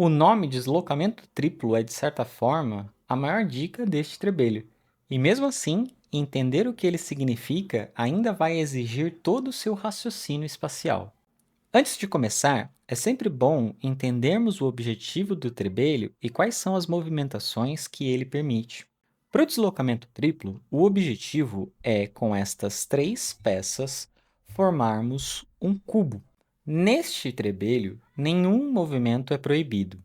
O nome deslocamento triplo é, de certa forma, a maior dica deste trebelho. E mesmo assim, entender o que ele significa ainda vai exigir todo o seu raciocínio espacial. Antes de começar, é sempre bom entendermos o objetivo do trebelho e quais são as movimentações que ele permite. Para o deslocamento triplo, o objetivo é, com estas três peças, formarmos um cubo. Neste trebelho, nenhum movimento é proibido.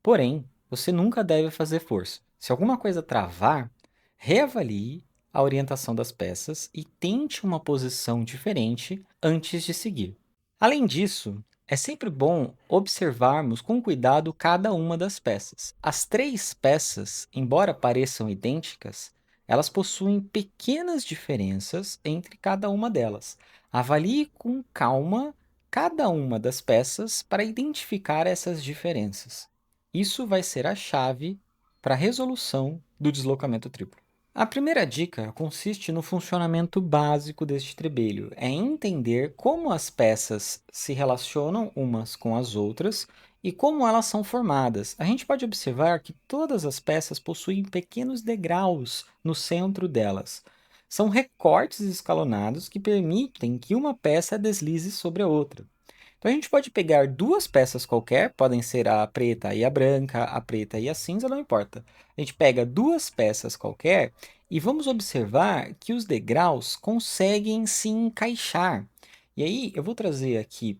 Porém, você nunca deve fazer força. Se alguma coisa travar, reavalie a orientação das peças e tente uma posição diferente antes de seguir. Além disso, é sempre bom observarmos com cuidado cada uma das peças. As três peças, embora pareçam idênticas, elas possuem pequenas diferenças entre cada uma delas. Avalie com calma cada uma das peças para identificar essas diferenças. Isso vai ser a chave para a resolução do deslocamento triplo. A primeira dica consiste no funcionamento básico deste trebelho, é entender como as peças se relacionam umas com as outras e como elas são formadas. A gente pode observar que todas as peças possuem pequenos degraus no centro delas. São recortes escalonados que permitem que uma peça deslize sobre a outra. Então a gente pode pegar duas peças qualquer, podem ser a preta e a branca, a preta e a cinza, não importa. A gente pega duas peças qualquer e vamos observar que os degraus conseguem se encaixar. E aí eu vou trazer aqui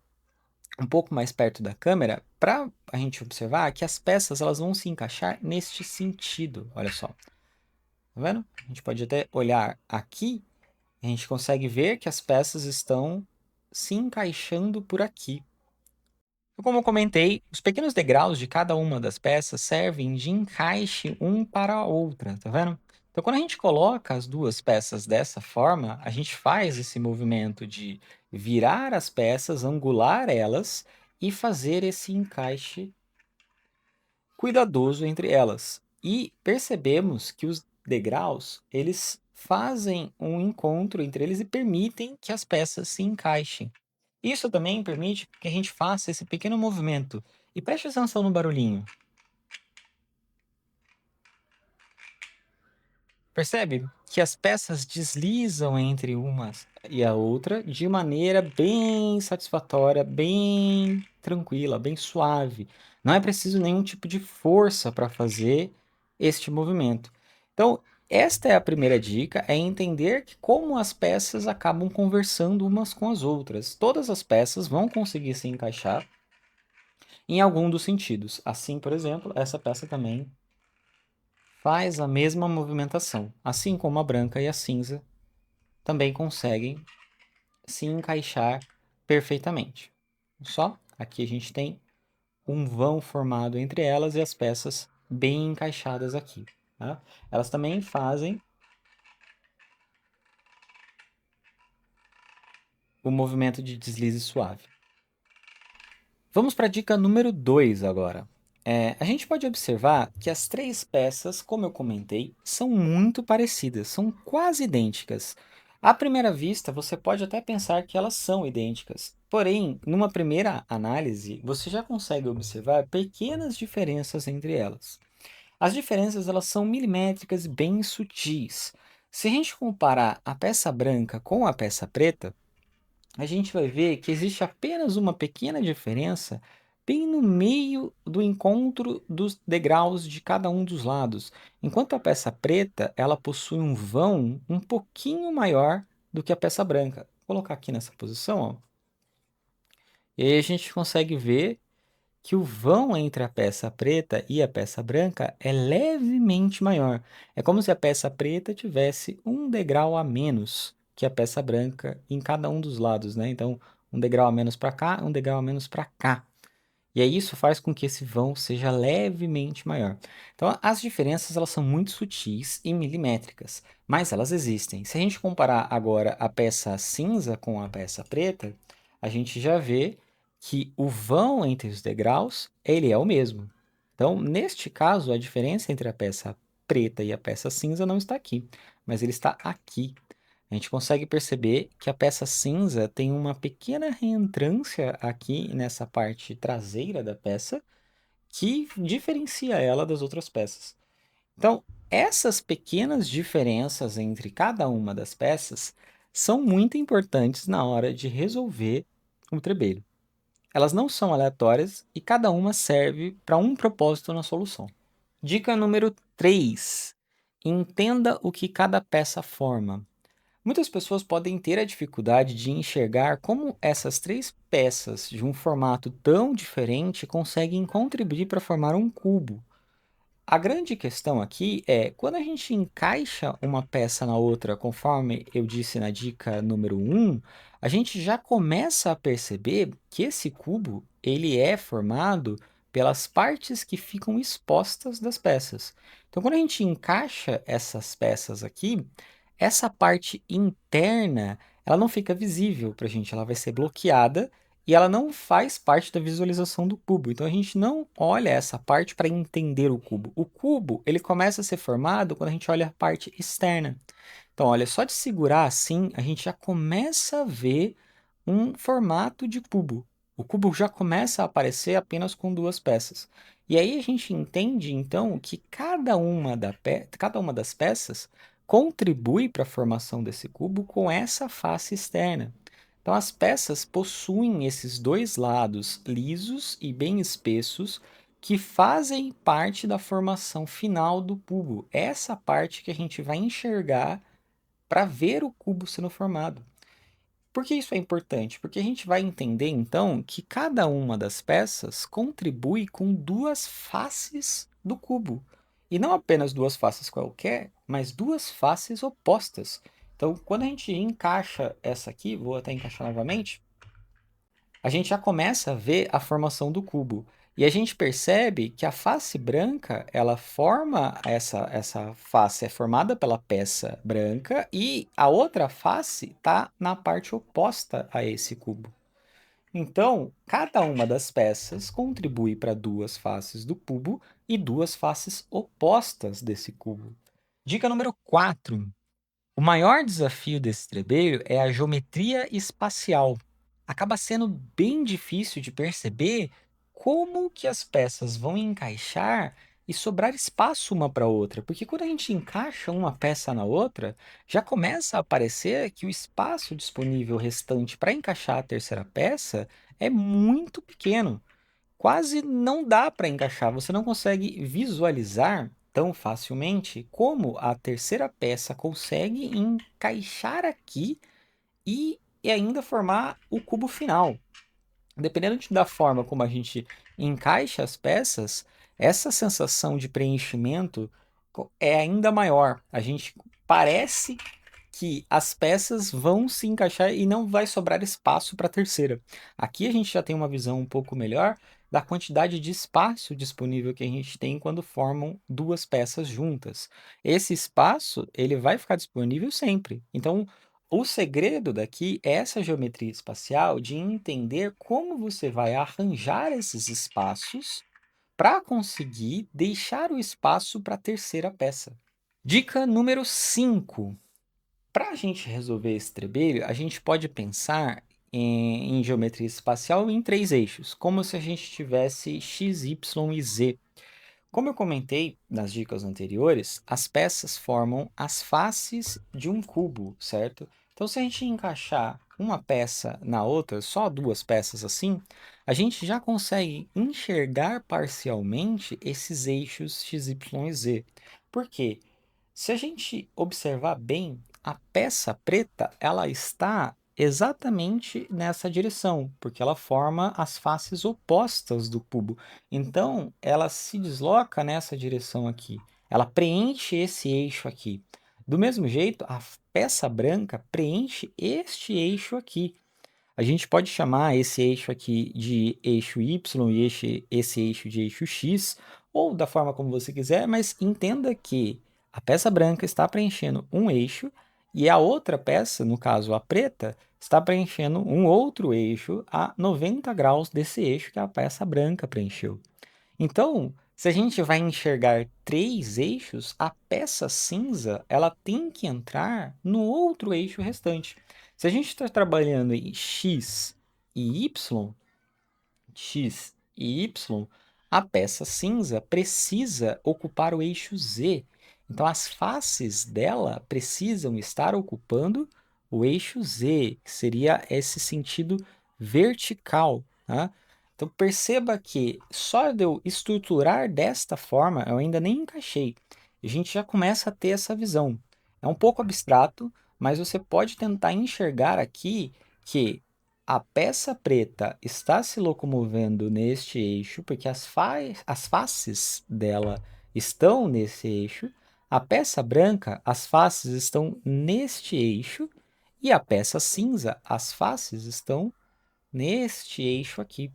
um pouco mais perto da câmera para a gente observar que as peças elas vão se encaixar neste sentido. Olha só, tá vendo? A gente pode até olhar aqui, a gente consegue ver que as peças estão se encaixando por aqui. Como eu comentei, os pequenos degraus de cada uma das peças servem de encaixe um para a outra, tá vendo? Então, quando a gente coloca as duas peças dessa forma, a gente faz esse movimento de virar as peças, angular elas e fazer esse encaixe cuidadoso entre elas. E percebemos que os degraus, eles fazem um encontro entre eles e permitem que as peças se encaixem. Isso também permite que a gente faça esse pequeno movimento. E preste atenção no barulhinho. Percebe que as peças deslizam entre uma e a outra de maneira bem satisfatória, bem tranquila, bem suave. Não é preciso nenhum tipo de força para fazer este movimento. Então, esta é a primeira dica, é entender que como as peças acabam conversando umas com as outras. Todas as peças vão conseguir se encaixar em algum dos sentidos. Assim, por exemplo, essa peça também faz a mesma movimentação, assim como a branca e a cinza também conseguem se encaixar perfeitamente. Só aqui a gente tem um vão formado entre elas e as peças bem encaixadas aqui. Tá? Elas também fazem o movimento de deslize suave. Vamos para a dica número 2 agora. A gente pode observar que as três peças, como eu comentei, são muito parecidas, são quase idênticas. À primeira vista, você pode até pensar que elas são idênticas. Porém, numa primeira análise, você já consegue observar pequenas diferenças entre elas. As diferenças elas são milimétricas e bem sutis. Se a gente comparar a peça branca com a peça preta, a gente vai ver que existe apenas uma pequena diferença bem no meio do encontro dos degraus de cada um dos lados. Enquanto a peça preta, ela possui um vão um pouquinho maior do que a peça branca. Vou colocar aqui nessa posição, ó. E aí a gente consegue ver que o vão entre a peça preta e a peça branca é levemente maior. É como se a peça preta tivesse um degrau a menos que a peça branca em cada um dos lados, né? Então, um degrau a menos para cá, um degrau a menos para cá. E aí isso faz com que esse vão seja levemente maior. Então, as diferenças elas são muito sutis e milimétricas, mas elas existem. Se a gente comparar agora a peça cinza com a peça preta, a gente já vê que o vão entre os degraus, ele é o mesmo. Então, neste caso, a diferença entre a peça preta e a peça cinza não está aqui, mas ele está aqui. A gente consegue perceber que a peça cinza tem uma pequena reentrância aqui nessa parte traseira da peça que diferencia ela das outras peças. Então, essas pequenas diferenças entre cada uma das peças são muito importantes na hora de resolver um trebelho. Elas não são aleatórias e cada uma serve para um propósito na solução. Dica número 3: entenda o que cada peça forma. Muitas pessoas podem ter a dificuldade de enxergar como essas três peças de um formato tão diferente conseguem contribuir para formar um cubo. A grande questão aqui é, quando a gente encaixa uma peça na outra, conforme eu disse na dica número 1, a gente já começa a perceber que esse cubo, ele é formado pelas partes que ficam expostas das peças. Então, quando a gente encaixa essas peças aqui, essa parte interna, ela não fica visível para a gente, ela vai ser bloqueada e ela não faz parte da visualização do cubo. Então a gente não olha essa parte para entender o cubo. O cubo, ele começa a ser formado quando a gente olha a parte externa. Então, olha, só de segurar assim, a gente já começa a ver um formato de cubo. O cubo já começa a aparecer apenas com duas peças. E aí a gente entende, então, que cada uma das peças contribui para a formação desse cubo com essa face externa. Então, as peças possuem esses dois lados lisos e bem espessos que fazem parte da formação final do cubo. Essa parte que a gente vai enxergar para ver o cubo sendo formado. Por que isso é importante? Porque a gente vai entender então que cada uma das peças contribui com duas faces do cubo. E não apenas duas faces qualquer, mas duas faces opostas. Então, quando a gente encaixa essa aqui, vou até encaixar novamente, a gente já começa a ver a formação do cubo. E a gente percebe que a face branca, ela forma essa face, é formada pela peça branca e a outra face está na parte oposta a esse cubo. Então, cada uma das peças contribui para duas faces do cubo e duas faces opostas desse cubo. Dica número 4: o maior desafio desse trebelho é a geometria espacial. Acaba sendo bem difícil de perceber como que as peças vão encaixar e sobrar espaço uma para outra, porque quando a gente encaixa uma peça na outra, já começa a aparecer que o espaço disponível restante para encaixar a terceira peça é muito pequeno. Quase não dá para encaixar, você não consegue visualizar tão facilmente como a terceira peça consegue encaixar aqui e ainda formar o cubo final. Dependendo da forma como a gente encaixa as peças, essa sensação de preenchimento é ainda maior. A gente parece que as peças vão se encaixar e não vai sobrar espaço para a terceira. Aqui a gente já tem uma visão um pouco melhor da quantidade de espaço disponível que a gente tem quando formam duas peças juntas. Esse espaço, ele vai ficar disponível sempre. Então, o segredo daqui é essa geometria espacial de entender como você vai arranjar esses espaços para conseguir deixar o espaço para a terceira peça. Dica número 5: para a gente resolver esse trebelho, a gente pode pensar em geometria espacial em três eixos, como se a gente tivesse x, y e z. Como eu comentei nas dicas anteriores, as peças formam as faces de um cubo, certo? Então, se a gente encaixar uma peça na outra, só duas peças assim, a gente já consegue enxergar parcialmente esses eixos x, y e z. Por quê? Se a gente observar bem, a peça preta, ela está exatamente nessa direção, porque ela forma as faces opostas do cubo. Então, ela se desloca nessa direção aqui. Ela preenche esse eixo aqui. Do mesmo jeito, a peça branca preenche este eixo aqui. A gente pode chamar esse eixo aqui de eixo Y e esse eixo de eixo X, ou da forma como você quiser, mas entenda que a peça branca está preenchendo um eixo e a outra peça, no caso a preta, está preenchendo um outro eixo a 90 graus desse eixo que a peça branca preencheu. Então, se a gente vai enxergar três eixos, a peça cinza ela tem que entrar no outro eixo restante. Se a gente está trabalhando em x e y, A peça cinza precisa ocupar o eixo Z. Então, as faces dela precisam estar ocupando o eixo Z, que seria esse sentido vertical, tá? Então, perceba que só de eu estruturar desta forma, eu ainda nem encaixei. A gente já começa a ter essa visão. É um pouco abstrato, mas você pode tentar enxergar aqui que a peça preta está se locomovendo neste eixo, porque as faces dela estão nesse eixo. A peça branca, as faces estão neste eixo. E a peça cinza, as faces estão neste eixo aqui.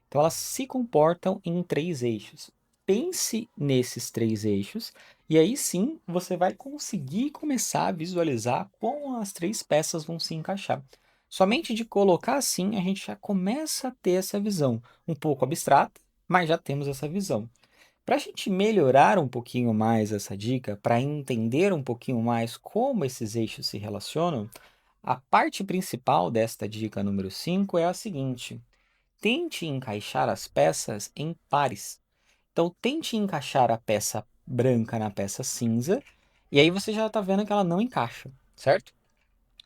Então, elas se comportam em três eixos. Pense nesses três eixos e aí sim você vai conseguir começar a visualizar como as três peças vão se encaixar. Somente de colocar assim, a gente já começa a ter essa visão, um pouco abstrata, mas já temos essa visão. Para a gente melhorar um pouquinho mais essa dica, para entender um pouquinho mais como esses eixos se relacionam, a parte principal desta dica número 5 é a seguinte: tente encaixar as peças em pares. Então, tente encaixar a peça branca na peça cinza, e aí você já está vendo que ela não encaixa, certo?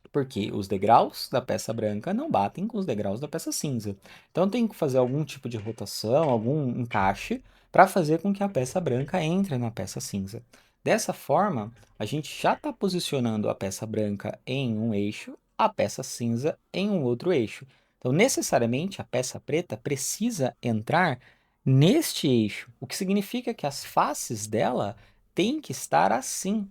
Porque os degraus da peça branca não batem com os degraus da peça cinza. Então, tem que fazer algum tipo de rotação, algum encaixe, para fazer com que a peça branca entre na peça cinza. Dessa forma, a gente já está posicionando a peça branca em um eixo, a peça cinza em um outro eixo. Então, necessariamente, a peça preta precisa entrar neste eixo, o que significa que as faces dela têm que estar assim.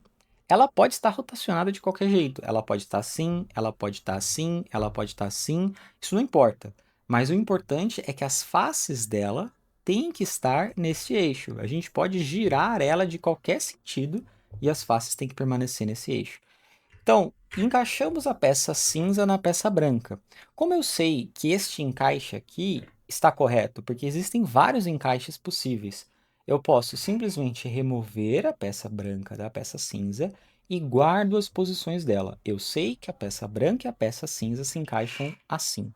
Ela pode estar rotacionada de qualquer jeito. Ela pode estar assim, ela pode estar assim, ela pode estar assim. Isso não importa. Mas o importante é que as faces dela têm que estar nesse eixo. A gente pode girar ela de qualquer sentido e as faces têm que permanecer nesse eixo. Então, encaixamos a peça cinza na peça branca. Como eu sei que este encaixe aqui está correto? Porque existem vários encaixes possíveis. Eu posso simplesmente remover a peça branca da peça cinza e guardo as posições dela. Eu sei que a peça branca e a peça cinza se encaixam assim.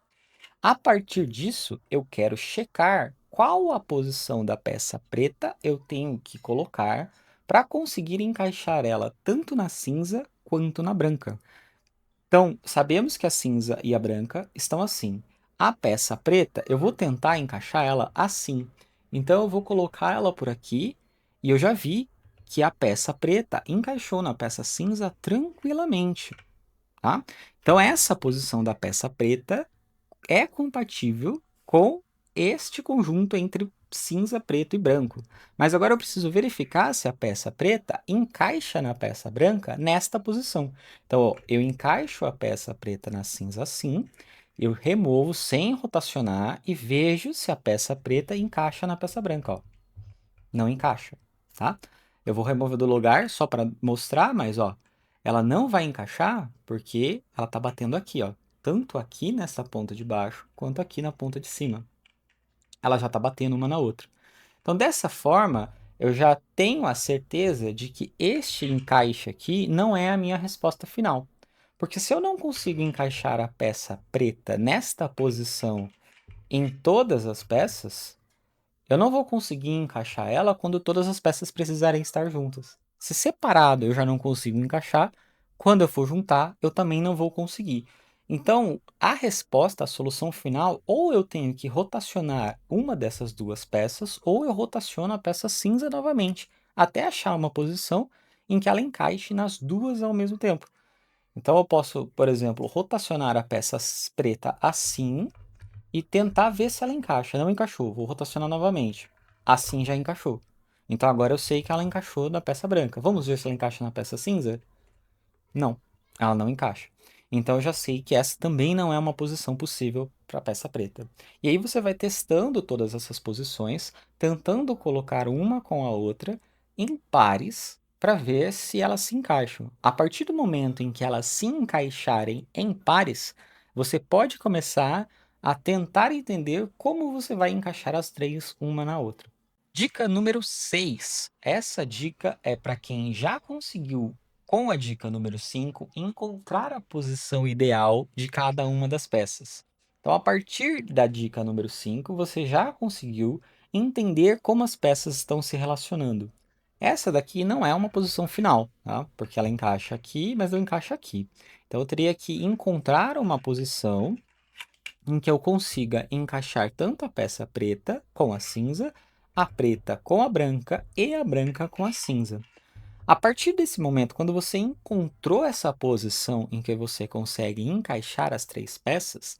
A partir disso, eu quero checar qual a posição da peça preta eu tenho que colocar para conseguir encaixar ela tanto na cinza quanto na branca. Então, sabemos que a cinza e a branca estão assim. A peça preta, eu vou tentar encaixar ela assim. Então, eu vou colocar ela por aqui e eu já vi que a peça preta encaixou na peça cinza tranquilamente, tá? Então, essa posição da peça preta é compatível com este conjunto entre cinza, preto e branco. Mas agora eu preciso verificar se a peça preta encaixa na peça branca nesta posição. Então, ó, eu encaixo a peça preta na cinza assim, eu removo sem rotacionar e vejo se a peça preta encaixa na peça branca. Ó. Não encaixa, tá? Eu vou remover do lugar só para mostrar, mas ó, ela não vai encaixar porque ela está batendo aqui, ó. Tanto aqui nessa ponta de baixo, quanto aqui na ponta de cima. Ela já está batendo uma na outra. Então, dessa forma, eu já tenho a certeza de que este encaixe aqui não é a minha resposta final. Porque se eu não consigo encaixar a peça preta nesta posição em todas as peças, eu não vou conseguir encaixar ela quando todas as peças precisarem estar juntas. Se separado eu já não consigo encaixar, quando eu for juntar, eu também não vou conseguir. Então, a resposta, a solução final, ou eu tenho que rotacionar uma dessas duas peças, ou eu rotaciono a peça cinza novamente, até achar uma posição em que ela encaixe nas duas ao mesmo tempo. Então, eu posso, por exemplo, rotacionar a peça preta assim, e tentar ver se ela encaixa. Não encaixou, vou rotacionar novamente. Assim já encaixou. Então agora eu sei que ela encaixou na peça branca. Vamos ver se ela encaixa na peça cinza? Não, ela não encaixa. Então eu já sei que essa também não é uma posição possível para a peça preta. E aí você vai testando todas essas posições, tentando colocar uma com a outra em pares para ver se elas se encaixam. A partir do momento em que elas se encaixarem em pares, você pode começar a tentar entender como você vai encaixar as três uma na outra. Dica número 6. Essa dica é para quem já conseguiu, com a dica número 5, encontrar a posição ideal de cada uma das peças. Então, a partir da dica número 5, você já conseguiu entender como as peças estão se relacionando. Essa daqui não é uma posição final, tá? Porque ela encaixa aqui, mas não encaixa aqui. Então, eu teria que encontrar uma posição em que eu consiga encaixar tanto a peça preta com a cinza, a preta com a branca e a branca com a cinza. A partir desse momento, quando você encontrou essa posição em que você consegue encaixar as três peças,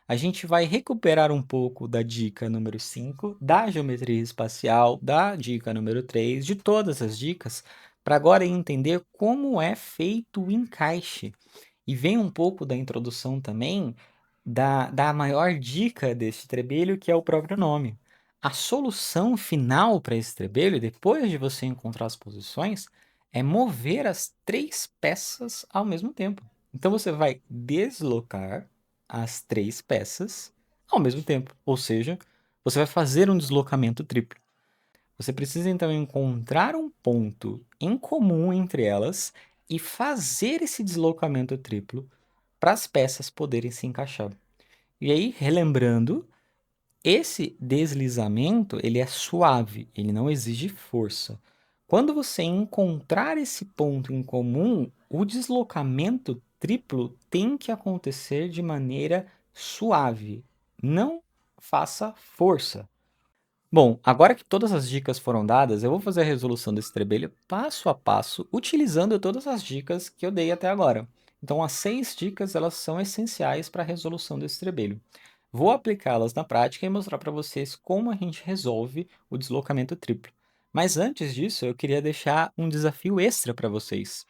a gente vai recuperar um pouco da dica número 5, da geometria espacial, da dica número 3, de todas as dicas, para agora entender como é feito o encaixe. E vem um pouco da introdução também da maior dica desse trebelho, que é o próprio nome. A solução final para esse trebelho, depois de você encontrar as posições, é mover as três peças ao mesmo tempo. Então você vai deslocar as três peças ao mesmo tempo, ou seja, você vai fazer um deslocamento triplo. Você precisa então encontrar um ponto em comum entre elas e fazer esse deslocamento triplo para as peças poderem se encaixar. E aí, relembrando, esse deslizamento ele é suave, ele não exige força. Quando você encontrar esse ponto em comum, o deslocamento triplo tem que acontecer de maneira suave. Não faça força. Bom, agora que todas as dicas foram dadas, eu vou fazer a resolução desse trebelho passo a passo, utilizando todas as dicas que eu dei até agora. Então, as 6 dicas elas são essenciais para a resolução desse trebelho. Vou aplicá-las na prática e mostrar para vocês como a gente resolve o deslocamento triplo. Mas antes disso, eu queria deixar um desafio extra para vocês.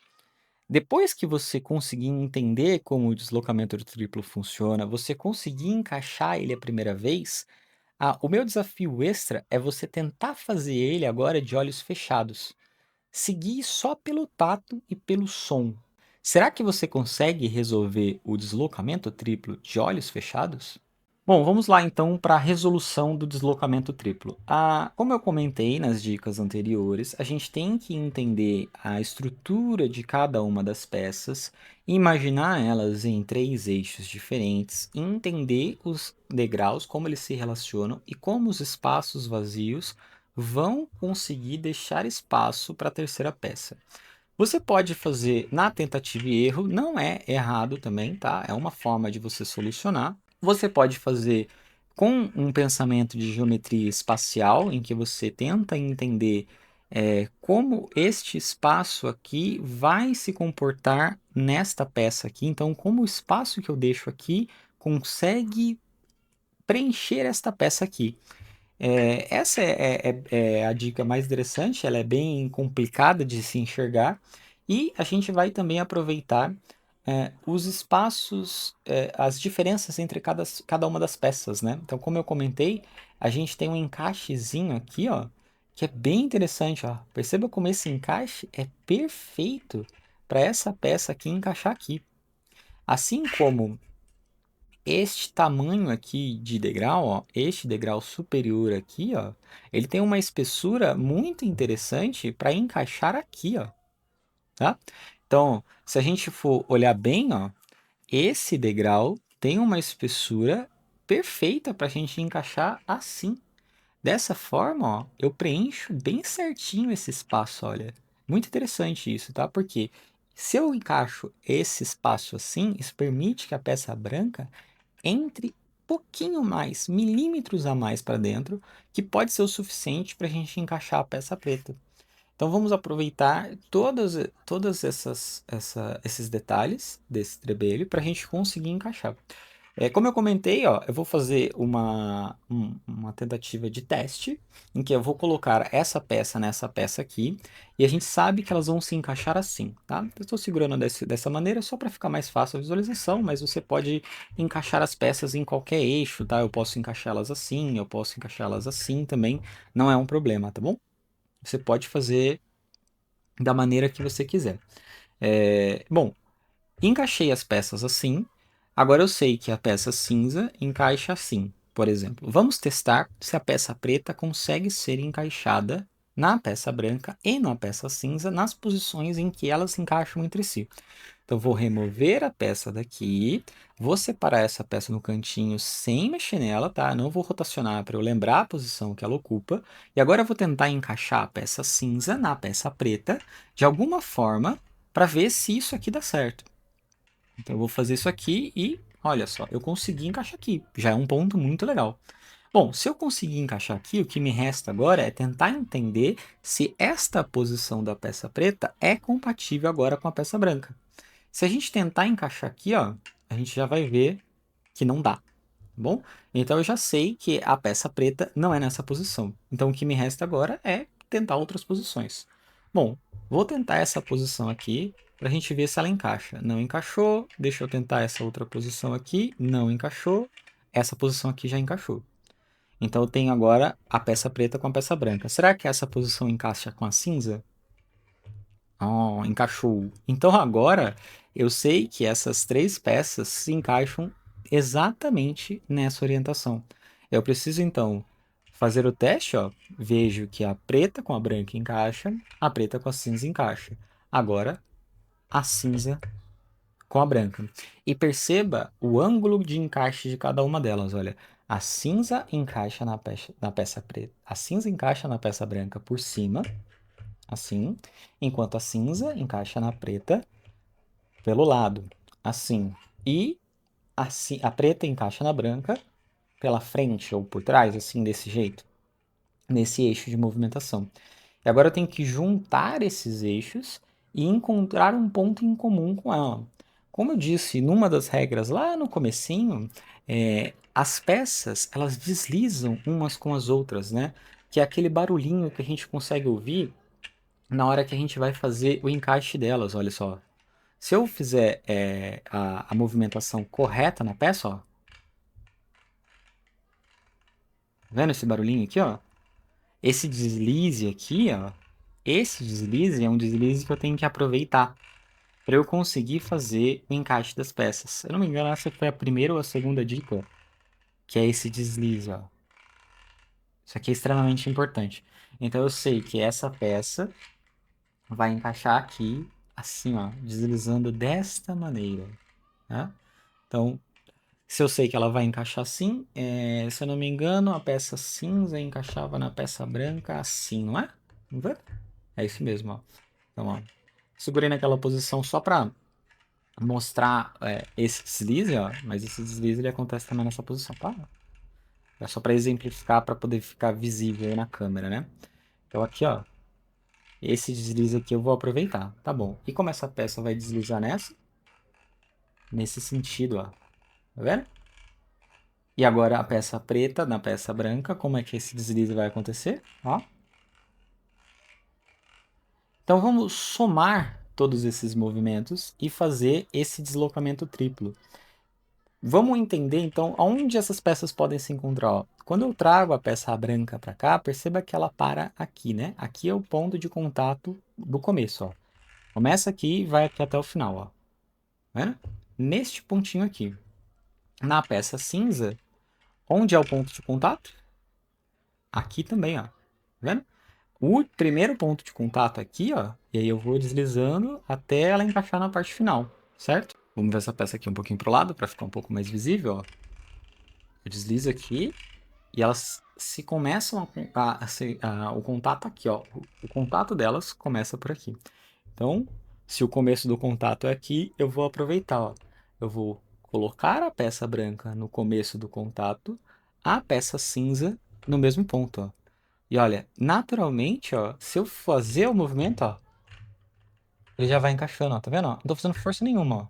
Depois que você conseguir entender como o deslocamento triplo funciona, você conseguir encaixar ele a primeira vez, o meu desafio extra é você tentar fazer ele agora de olhos fechados. Seguir só pelo tato e pelo som. Será que você consegue resolver o deslocamento triplo de olhos fechados? Bom, vamos lá então para a resolução do deslocamento triplo. Como eu comentei nas dicas anteriores, a gente tem que entender a estrutura de cada uma das peças, imaginar elas em 3 eixos diferentes, entender os degraus, como eles se relacionam e como os espaços vazios vão conseguir deixar espaço para a terceira peça. Você pode fazer na tentativa e erro, não é errado também, tá? É uma forma de você solucionar. Você pode fazer com um pensamento de geometria espacial, em que você tenta entender como este espaço aqui vai se comportar nesta peça aqui. Então, como o espaço que eu deixo aqui consegue preencher esta peça aqui. Essa é a dica mais interessante, ela é bem complicada de se enxergar, e a gente vai também aproveitar os espaços, as diferenças entre cada uma das peças, né? Então, como eu comentei, a gente tem um encaixezinho aqui, ó, que é bem interessante, ó. Perceba como esse encaixe é perfeito para essa peça aqui encaixar aqui. Assim como este tamanho aqui de degrau, ó, este degrau superior aqui, ó, ele tem uma espessura muito interessante para encaixar aqui, ó, tá? Então, se a gente for olhar bem, ó, esse degrau tem uma espessura perfeita para a gente encaixar assim. Dessa forma, ó, eu preencho bem certinho esse espaço, olha. Muito interessante isso, tá? Porque se eu encaixo esse espaço assim, isso permite que a peça branca entre pouquinho mais, milímetros a mais para dentro, que pode ser o suficiente para a gente encaixar a peça preta. Então vamos aproveitar todas esses detalhes desse trebelho para a gente conseguir encaixar. Como eu comentei, ó, eu vou fazer uma tentativa de teste, em que eu vou colocar essa peça nessa peça aqui, e a gente sabe que elas vão se encaixar assim, tá? Eu estou segurando dessa maneira só para ficar mais fácil a visualização, mas você pode encaixar as peças em qualquer eixo, tá? Eu posso encaixá-las assim, eu posso encaixá-las assim também, não é um problema, tá bom? Você pode fazer da maneira que você quiser. Bom, encaixei as peças assim. Agora eu sei que a peça cinza encaixa assim, por exemplo. Vamos testar se a peça preta consegue ser encaixada na peça branca e na peça cinza nas posições em que elas se encaixam entre si. Então, vou remover a peça daqui, vou separar essa peça no cantinho sem mexer nela, tá? Não vou rotacionar para eu lembrar a posição que ela ocupa. E agora eu vou tentar encaixar a peça cinza na peça preta, de alguma forma, para ver se isso aqui dá certo. Então, eu vou fazer isso aqui e, olha só, eu consegui encaixar aqui. Já é um ponto muito legal. Bom, se eu conseguir encaixar aqui, o que me resta agora é tentar entender se esta posição da peça preta é compatível agora com a peça branca. Se a gente tentar encaixar aqui, ó, a gente já vai ver que não dá, tá bom? Então eu já sei que a peça preta não é nessa posição. Então o que me resta agora é tentar outras posições. Bom, vou tentar essa posição aqui para a gente ver se ela encaixa. Não encaixou, deixa eu tentar essa outra posição aqui, não encaixou, essa posição aqui já encaixou. Então eu tenho agora a peça preta com a peça branca. Será que essa posição encaixa com a cinza? Oh, encaixou. Então agora eu sei que essas três peças se encaixam exatamente nessa orientação. Eu preciso então fazer o teste, ó. Vejo que a preta com a branca encaixa, a preta com a cinza encaixa. Agora a cinza com a branca. E perceba o ângulo de encaixe de cada uma delas, olha. A cinza encaixa na peça preta. A cinza encaixa na peça branca por cima, assim, enquanto a cinza encaixa na preta pelo lado, assim. E a preta encaixa na branca pela frente ou por trás, assim, desse jeito, nesse eixo de movimentação. E agora eu tenho que juntar esses eixos e encontrar um ponto em comum com ela. Como eu disse numa das regras lá no comecinho, as peças elas deslizam umas com as outras, né? Que é aquele barulhinho que a gente consegue ouvir na hora que a gente vai fazer o encaixe delas, olha só. Se eu fizer a movimentação correta na peça, ó, tá vendo esse barulhinho aqui, ó? Esse deslize aqui, ó, esse deslize é um deslize que eu tenho que aproveitar para eu conseguir fazer o encaixe das peças. Se eu não me engano, essa foi a primeira ou a segunda dica, que é esse deslize, ó. Isso aqui é extremamente importante. Então eu sei que essa peça vai encaixar aqui, assim, ó, deslizando desta maneira, né? Então, se eu sei que ela vai encaixar assim, se eu não me engano, a peça cinza encaixava na peça branca assim, não é? Vamos ver? É isso mesmo, ó. Então, ó, segurei naquela posição só para mostrar esse deslize, ó, mas esse deslize ele acontece também nessa posição, tá? É só para exemplificar, para poder ficar visível aí na câmera, né? Então aqui, ó, esse deslize aqui eu vou aproveitar, tá bom. E como essa peça vai deslizar nessa? Nesse sentido, ó, tá vendo? E agora a peça preta na peça branca, como é que esse deslize vai acontecer? Ó. Então vamos somar todos esses movimentos e fazer esse deslocamento triplo. Vamos entender então aonde essas peças podem se encontrar. Ó. Quando eu trago a peça branca para cá, perceba que ela para aqui, né? Aqui é o ponto de contato do começo, ó. Começa aqui e vai aqui até o final, ó. Vendo? Neste pontinho aqui. Na peça cinza, onde é o ponto de contato? Aqui também, ó. Vendo? O primeiro ponto de contato aqui, ó, e aí eu vou deslizando até ela encaixar na parte final, certo? Vamos ver essa peça aqui um pouquinho pro lado para ficar um pouco mais visível, ó. Eu deslizo aqui e elas se começam o contato aqui, ó. O contato delas começa por aqui. Então, se o começo do contato é aqui, eu vou aproveitar, ó. Eu vou colocar a peça branca no começo do contato, a peça cinza no mesmo ponto, ó. E olha, naturalmente, ó, se eu fazer o movimento, ó, ele já vai encaixando, ó, tá vendo? Ó? Não tô fazendo força nenhuma, ó.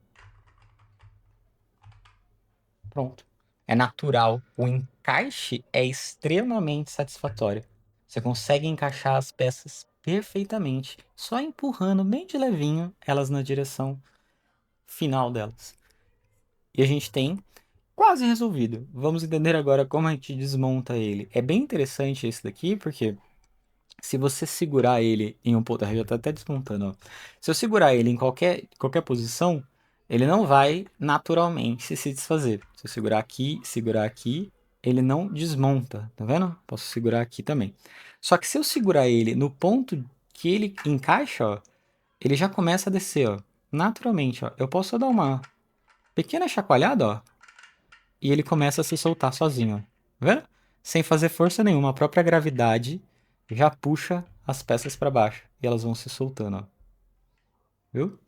Pronto. É natural. O encaixe é extremamente satisfatório. Você consegue encaixar as peças perfeitamente, só empurrando bem de levinho elas na direção final delas. E a gente tem quase resolvido. Vamos entender agora como a gente desmonta ele. É bem interessante esse daqui, porque se você segurar ele em um ponto, já tá até desmontando, ó. Se eu segurar ele em qualquer posição, ele não vai naturalmente se desfazer. Se eu segurar aqui, ele não desmonta, tá vendo? Posso segurar aqui também. Só que se eu segurar ele no ponto que ele encaixa, ó, ele já começa a descer, ó. naturalmente, ó, eu posso dar uma pequena chacoalhada, ó, e ele começa a se soltar sozinho, ó. Vê? Sem fazer força nenhuma, a própria gravidade já puxa as peças para baixo e elas vão se soltando, ó. Viu?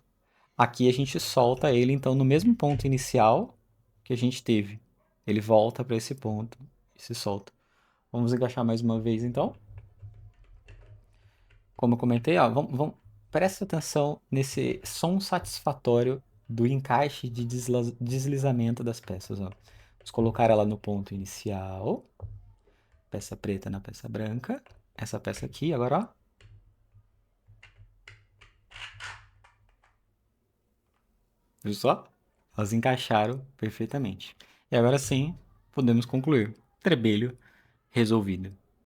Aqui a gente solta ele, então, no mesmo ponto inicial que a gente teve. Ele volta para esse ponto e se solta. Vamos encaixar mais uma vez, então. Como eu comentei, ó, presta atenção nesse som satisfatório do encaixe de deslizamento das peças. Ó. Vamos colocar ela no ponto inicial. Peça preta na peça branca. Essa peça aqui, agora, ó. Viu só? Elas encaixaram perfeitamente. E agora sim, podemos concluir. Trebelho resolvido.